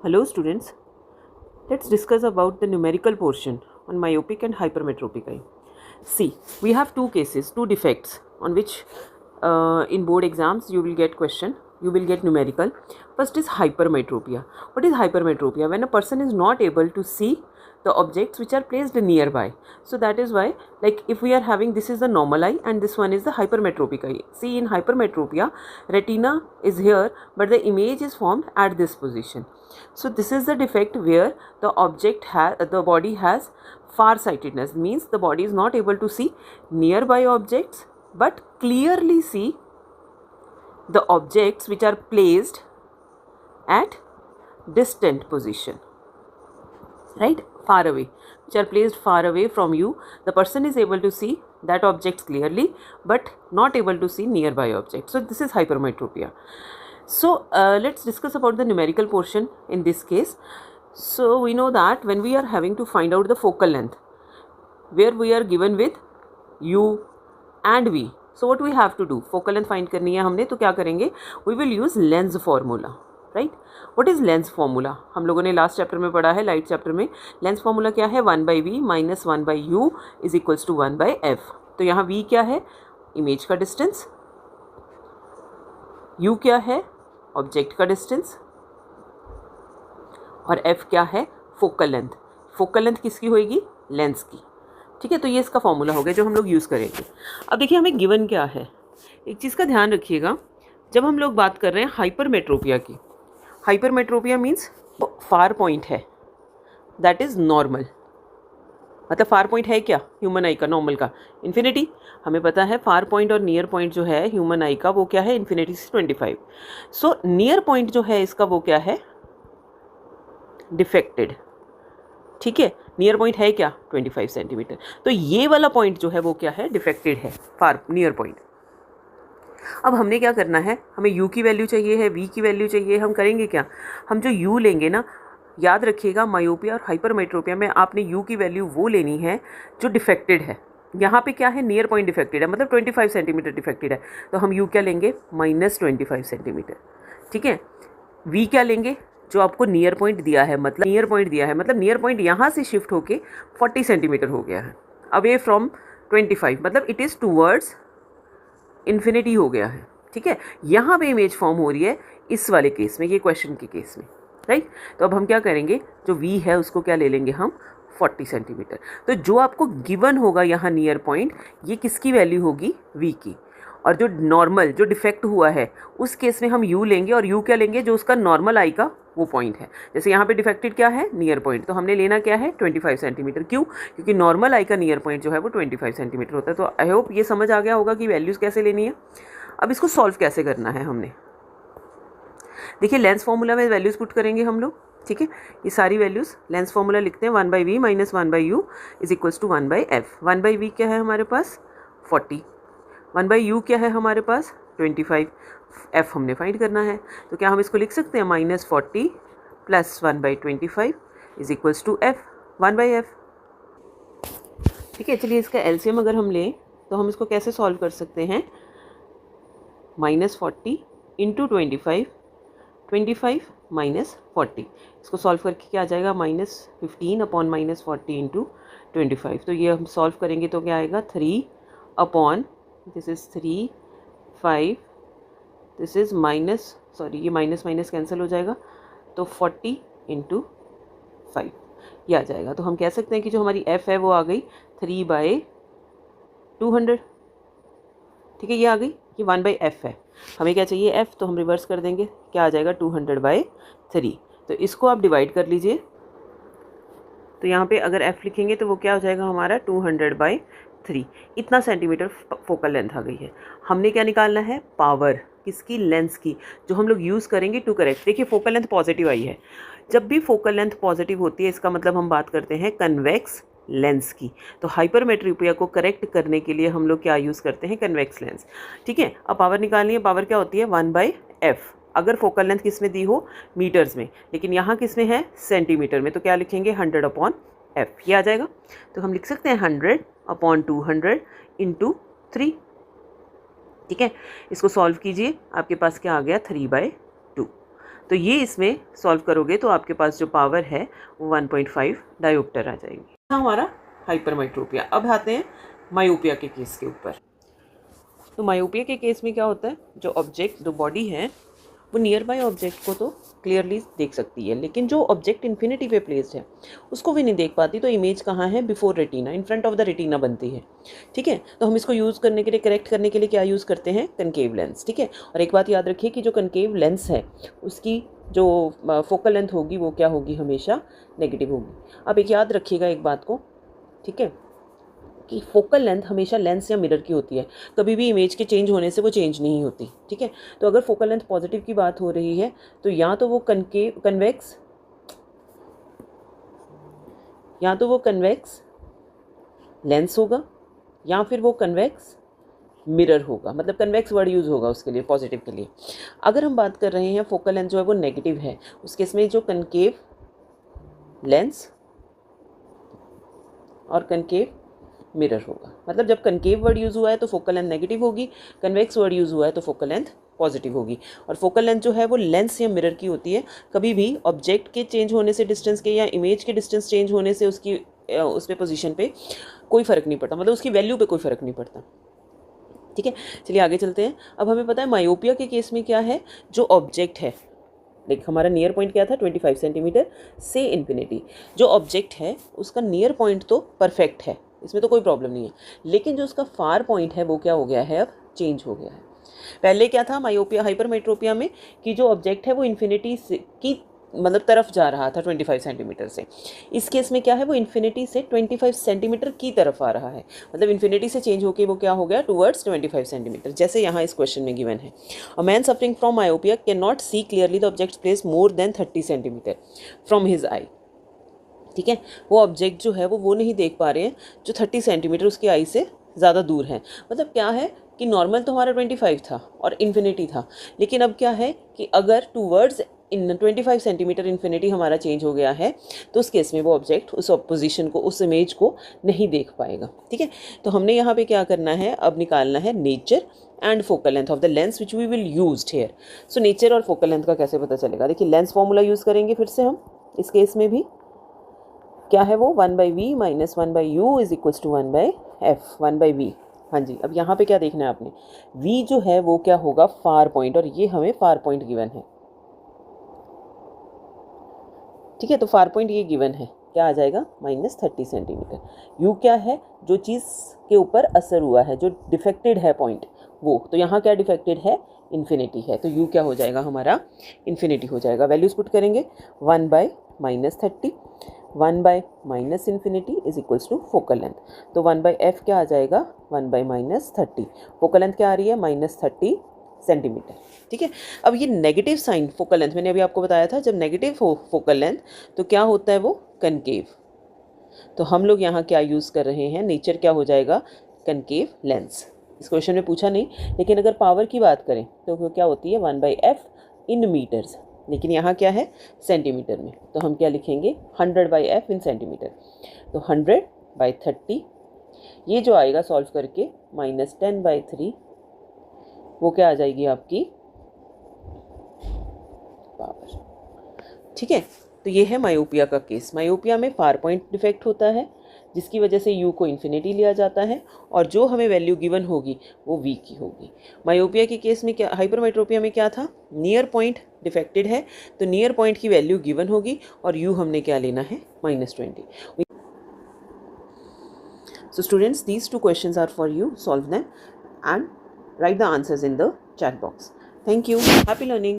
Hello students, let's discuss about the numerical portion on myopic and hypermetropic eye. See, we have two cases, two defects on which in board exams you will get question, you will get numerical. First is hypermetropia. What is hypermetropia? When a person is not able to see the objects which are placed nearby. So that is why, like if we are having, this is the normal eye and this one is the hypermetropic eye. See, in hypermetropia, retina is here but the image is formed at this position. So this is the defect where the body has farsightedness, means the body is not able to see nearby objects but clearly see the objects which are placed at distant position, right, far away, which are placed far away from you. The person is able to see that objects clearly but not able to see nearby objects. So this is hypermetropia. So let's discuss about the numerical portion in this case. So we know that when we are having to find out the focal length, where we are given with u and v, so what we have to do, focal length find करनी है हमने, तो क्या करेंगे, we will use lens formula, right? What is lens formula? हम लोगों ने last chapter में पढ़ा है, लाइट चैप्टर में. लेंस फॉर्मूला क्या है, 1/v minus 1/u is equals to 1/f. तो यहाँ v क्या है, इमेज का डिस्टेंस, u क्या है, ऑब्जेक्ट का डिस्टेंस, और f क्या है, फोकल लेंथ. फोकल लेंथ किसकी होगी, लेंस की. ठीक है, तो ये इसका फॉर्मूला हो गया जो हम लोग यूज़ करेंगे. अब देखिए हमें गिवन क्या है, एक चीज़ का ध्यान रखिएगा, जब हम लोग बात कर रहे हैं हाइपरमेट्रोपिया की, हाइपरमेट्रोपिया मीन्स फार पॉइंट है, दैट इज़ नॉर्मल. मतलब फार पॉइंट है क्या, ह्यूमन आई का, नॉर्मल का इन्फिनिटी. हमें पता है फार पॉइंट और नियर पॉइंट जो है ह्यूमन आई का, वो क्या है, इन्फिनिटी से 25. सो नियर पॉइंट जो है इसका वो क्या है, डिफेक्टेड. ठीक है, नियर पॉइंट है क्या, 25 सेंटीमीटर. तो ये वाला पॉइंट जो है वो क्या है, डिफेक्टेड है, फार नियर पॉइंट. अब हमने क्या करना है, हमें u की वैल्यू चाहिए है, v की वैल्यू चाहिए. हम करेंगे क्या, हम जो u लेंगे ना, याद रखिएगा मायोपिया और हाइपरमेट्रोपिया में आपने u की वैल्यू वो लेनी है जो डिफेक्टेड है. यहाँ पे क्या है, नियर पॉइंट डिफेक्टेड है, मतलब 25 सेंटीमीटर डिफेक्टेड है. तो हम u क्या लेंगे, -25 सेंटीमीटर. ठीक है, v क्या लेंगे, जो आपको नियर पॉइंट दिया है, मतलब नियर पॉइंट दिया है, मतलब नियर पॉइंट यहाँ से शिफ्ट होके 40 सेंटीमीटर हो गया है, अवे फ्रॉम 25, मतलब इट इज़ टूवर्ड्स इन्फिनिटी हो गया है. ठीक है, यहाँ पे इमेज फॉर्म हो रही है इस वाले केस में, ये क्वेश्चन के केस में, राइट. तो अब हम क्या करेंगे, जो v है उसको क्या ले लेंगे हम, 40 सेंटीमीटर. तो जो आपको गिवन होगा यहाँ नियर पॉइंट, ये किसकी वैल्यू होगी, v की. और जो नॉर्मल, जो डिफेक्ट हुआ है, उस केस में हम u लेंगे, और u क्या लेंगे, जो उसका नॉर्मल आई का वो पॉइंट है. जैसे यहाँ पे डिफेक्टेड क्या है, नियर पॉइंट, तो हमने लेना क्या है, 25 सेंटीमीटर. क्यों, क्योंकि नॉर्मल आई का नियर पॉइंट जो है वो 25 सेंटीमीटर होता है. तो आई होप ये समझ आ गया होगा कि वैल्यूज़ कैसे लेनी है. अब इसको सॉल्व कैसे करना है हमने, देखिए लेंस फॉर्मूला में वैल्यूज़ पुट करेंगे हम लोग. ठीक है, ये सारी वैल्यूज़ लेंस फॉर्मूला लिखते हैं, 1/v minus 1/u is equals to 1/f. 1/v क्या है हमारे पास, 40. 1/u क्या है हमारे पास, 25. f हमने फाइंड करना है, तो क्या हम इसको लिख सकते हैं, -40 plus 1/25 is equals to f, 1/f. ठीक है, चलिए इसका एलसीएम अगर हम लें तो हम इसको कैसे सॉल्व कर सकते हैं, -40 इंटू 25, 25 माइनस 40. इसको सॉल्व करके क्या आ जाएगा, -15 अपॉन -40 इंटू 25. तो ये हम सॉल्व करेंगे तो क्या आएगा, 3 upon, this is 3, 5, this is ये माइनस माइनस कैंसिल हो जाएगा, तो 40 इंटू 5 ये आ जाएगा. तो हम कह सकते हैं कि जो हमारी f है वो आ गई 3/200. ठीक है, ये आ गई, ये 1/f है. हमें क्या चाहिए, f, तो हम रिवर्स कर देंगे, क्या आ जाएगा, 200/3. तो इसको आप डिवाइड कर लीजिए, तो यहाँ पे अगर f लिखेंगे तो वो क्या हो जाएगा हमारा, 200/3. इतना सेंटीमीटर फोकल लेंथ आ गई है. हमने क्या निकालना है, पावर किसकी, लेंस की, जो हम लोग यूज़ करेंगे टू करेक्ट. देखिए फोकल लेंथ पॉजिटिव आई है, जब भी फोकल लेंथ पॉजिटिव होती है इसका मतलब हम बात करते हैं कन्वेक्स लेंस की. तो हाइपरमेट्रोपिया को करेक्ट करने के लिए हम लोग क्या यूज़ करते हैं, कन्वेक्स लेंस. ठीक है, अब पावर निकालनी है, पावर क्या होती है, 1/f. अगर फोकल लेंथ किस में दी हो, मीटर्स में, लेकिन यहाँ किस में है, सेंटीमीटर में, तो क्या लिखेंगे, 100/f. ये आ जाएगा. तो हम लिख सकते हैं 100/200 इंटू 3. ठीक है, इसको सॉल्व कीजिए, आपके पास क्या आ गया, 3/2. तो ये इसमें सॉल्व करोगे तो आपके पास जो पावर है वो 1.5 डायोप्टर आ जाएगी। हमारा हाइपरमेट्रोपिया। अब आते हैं मायोपिया के केस के ऊपर। तो मायोपिया के केस में क्या होता है, जो ऑब्जेक्ट, जो बॉडी है वो नियर बाय ऑब्जेक्ट को तो क्लियरली देख सकती है, लेकिन जो ऑब्जेक्ट इन्फिनिटी पे प्लेस्ड है उसको भी नहीं देख पाती। तो इमेज कहाँ है, before retina, in front of the retina बनती है। ठीक है, तो हम इसको यूज़ करने के लिए, करेक्ट करने के लिए क्या यूज़ करते हैं, कनकेव लेंस। ठीक है, और एक बात याद रखिए कि जो कनकेव लेंस है उसकी जो फोकल लेंथ होगी वो क्या होगी, हमेशा नेगेटिव होगी। अब एक याद रखिएगा एक बात को, ठीक है, कि फोकल लेंथ हमेशा लेंस या मिरर की होती है, कभी भी इमेज के चेंज होने से वो चेंज नहीं होती। ठीक है, तो अगर फोकल लेंथ पॉजिटिव की बात हो रही है तो या तो वो कन्वेक्स लेंस होगा या फिर वो कन्वेक्स मिरर होगा, मतलब कन्वेक्स वर्ड यूज़ होगा उसके लिए, पॉजिटिव के लिए। अगर हम बात कर रहे हैं फोकल लेंथ जो है वो नेगेटिव है, उस केस में जो कनकेव लेंस और कनकेव मिरर होगा। मतलब जब कनकेव वर्ड यूज़ हुआ है तो फोकल लेंथ नेगेटिव होगी, कन्वेक्स वर्ड यूज़ हुआ है तो फोकल लेंथ पॉजिटिव होगी। और फोकल लेंथ जो है वो लेंस या मिरर की होती है, कभी भी ऑब्जेक्ट के चेंज होने से, डिस्टेंस के या इमेज के डिस्टेंस चेंज होने से उसकी उस पर पोजिशन पे कोई फ़र्क नहीं पड़ता, मतलब उसकी वैल्यू पे कोई फ़र्क नहीं पड़ता। ठीक है, चलिए आगे चलते हैं। अब हमें पता है मायोपिया के केस में क्या है, जो ऑब्जेक्ट है, देख हमारा नियर पॉइंट क्या था, 25 सेंटीमीटर से इन्फिनिटी। जो ऑब्जेक्ट है उसका नियर पॉइंट तो परफेक्ट है, इसमें तो कोई प्रॉब्लम नहीं है, लेकिन जो उसका फार पॉइंट है वो क्या हो गया है, अब चेंज हो गया है। पहले क्या था मायोपिया, हाइपरमेट्रोपिया में, कि जो ऑब्जेक्ट है वो इन्फिनिटी की मतलब तरफ जा रहा था 25 सेंटीमीटर से। इस केस में क्या है, वो इन्फिनिटी से 25 सेंटीमीटर की तरफ आ रहा है, मतलब इन्फिनिटी से चेंज होकर वो क्या हो गया, टुवर्ड्स 25 सेंटीमीटर, जैसे यहाँ इस क्वेश्चन में गिवन है। A man suffering from myopia can not see clearly the object place more than 30 centimetre from his eye. ठीक है, वो ऑब्जेक्ट जो है वो नहीं देख पा रहे हैं जो 30 सेंटीमीटर उसकी आई से ज़्यादा दूर है। मतलब क्या है कि नॉर्मल तो हमारा 25 था और इन्फिनिटी था, लेकिन अब क्या है कि अगर टूवर्ड्स इन 25 सेंटीमीटर इन्फिनिटी हमारा चेंज हो गया है तो उस केस में वो ऑब्जेक्ट उस पोजीशन को, उस इमेज को नहीं देख पाएगा। ठीक है, तो हमने यहाँ पे क्या करना है, अब निकालना है nature and focal length of the lens which we will used here. So nature और फोकल लेंथ का कैसे पता चलेगा, देखिए लेंस फॉर्मूला यूज़ करेंगे फिर से हम। इस केस में भी क्या है वो 1/v minus 1/u is equals to 1/f, 1/v। हाँ जी, अब यहाँ पे क्या देखना है आपने, v जो है वो क्या होगा, फार पॉइंट, और ये हमें फार पॉइंट गिवन है। ठीक है, तो फार पॉइंट ये गिवन है, क्या आ जाएगा, -30 सेंटीमीटर। u क्या है, जो चीज़ के ऊपर असर हुआ है, जो डिफेक्टेड है पॉइंट वो, तो यहाँ क्या डिफेक्टेड है, इन्फिनिटी है, तो u क्या हो जाएगा हमारा, इन्फिनिटी हो जाएगा। वैल्यूज पुट करेंगे, 1/-30, 1/-इन्फिनिटी is equals to focal length, तो 1/f क्या आ जाएगा, 1/-30। फोकल लेंथ क्या आ रही है, -30 सेंटीमीटर। ठीक है, अब ये नेगेटिव साइन फोकल लेंथ, मैंने अभी आपको बताया था जब नेगेटिव हो फोकल लेंथ तो क्या होता है, वो कनकेव। तो हम लोग यहाँ क्या यूज़ कर रहे हैं, नेचर क्या हो जाएगा, कनकेव लेंस। इस क्वेश्चन में पूछा नहीं, लेकिन अगर पावर की बात करें तो वो क्या होती है, 1/f इन मीटर्स, लेकिन यहाँ क्या है, सेंटीमीटर में, तो हम क्या लिखेंगे, 100/f इन सेंटीमीटर। तो 100/30, ये जो आएगा सॉल्व करके -10/3, वो क्या आ जाएगी आपकी पावर। ठीक है, तो ये है मायोपिया का केस। मायोपिया में फार पॉइंट डिफेक्ट होता है जिसकी वजह से u को इन्फिनिटी लिया जाता है, और जो हमें वैल्यू गिवन होगी वो v की होगी। मायोपिया के केस में क्या, हाइपरमेट्रोपिया में क्या था, नियर पॉइंट डिफेक्टेड है तो नियर पॉइंट की वैल्यू गिवन होगी और u हमने क्या लेना है, -20। So students, these two questions are for you. Solve them and write the answers in the chat box. Thank you. Happy learning.